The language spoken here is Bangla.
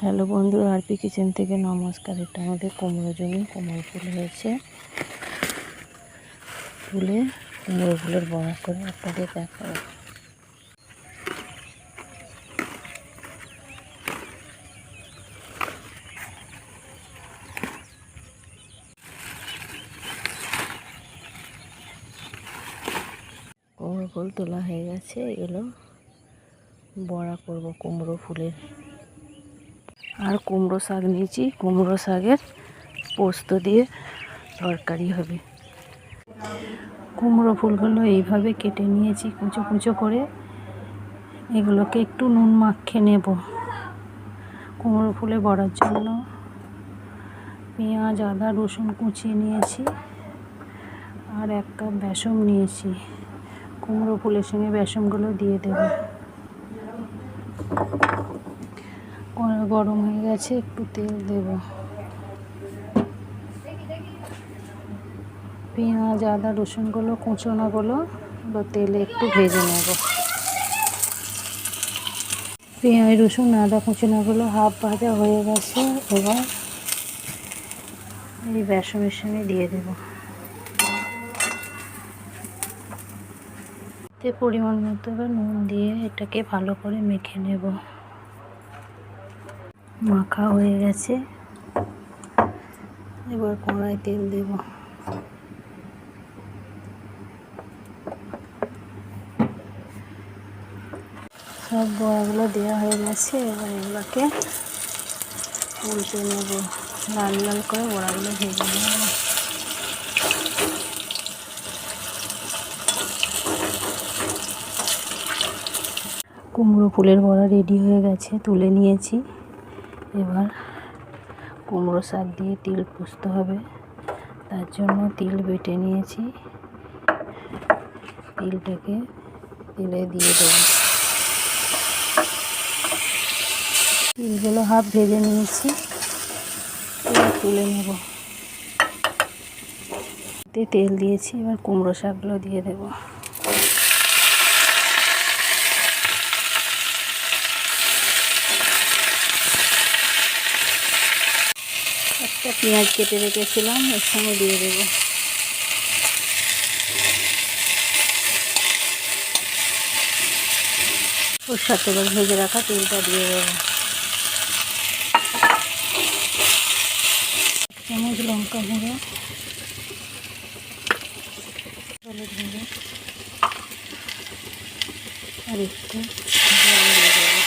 হ্যালো বন্ধুরা, আরপি কিচেন থেকে নমস্কার। এটা আমাদের কুমড়ো জমি, কুমড়ো ফুল হয়েছে। তুলে কুমড়ো ফুলের বড়া করে আপনাদের দেখাবো। কুমড়ো ফুল তোলা হয়ে গেছে, এগুলো বড়া করব কুমড়ো ফুলের। আর কুমড়ো শাক নিয়েছি, কুমড়ো শাকের পোস্ত দিয়ে তরকারি হবে। কুমড়ো ফুলগুলো এইভাবে কেটে নিয়েছি কুচো কুচো করে। এগুলোকে একটু নুন মাখিয়ে নেব। কুমড়ো ফুলে বড়ার জন্য পেঁয়াজ, আদা, রসুন কুচিয়ে নিয়েছি আর 1 কাপ বেসন নিয়েছি। কুমড়ো ফুলের সঙ্গে বেসনগুলো দিয়ে দেব। কড়া গরম হয়ে গেছে, একটু তেল দেব। পেঁয়াজ, আদা, রসুনগুলো কুচোনাগুলো তেলে একটু ভেজে নেব। পেঁয়াজ, রসুন, আদা কুচোনাগুলো হাফ ভাজা হয়ে গেছে। এবার এই বেসনের সঙ্গে দিয়ে দেব। পরিমাণ মতো এবার নুন দিয়ে এটাকে ভালো করে মেখে নেব। মাখা হয়ে গেছে, এবার কড়াই তেল দেব। সব বড়াগুলো দেওয়া হয়ে গেছে, এবার এগুলোকে উল্টে নেব। লাল লাল করে বড়াগুলো ভেজে নেব। কুমড়ো ফুলের বড়া রেডি হয়ে গেছে, তুলে নিয়েছি। এবার কুমড়ো শাক দিয়ে তিল পুষতে হবে, তার জন্য তিল বেটে নিয়েছি। তিলটাকে তেলে দিয়ে দেব। তিলগুলো হাফ ভেজে নিয়েছি, এবার তুলে নেব। তেল দিয়েছি, এবার কুমড়ো শাকগুলো দিয়ে দেব। একটা পেঁয়াজ কেটে রেখেছিলাম, এর সঙ্গে দিয়ে দেব। ওর সাথে এবার ভেজে রাখা তেলটা দিয়ে দেব। 1 চামচ লঙ্কা গুঁড়ো, হলুদ গুঁড়ো আর একটু জল দিয়ে দেব।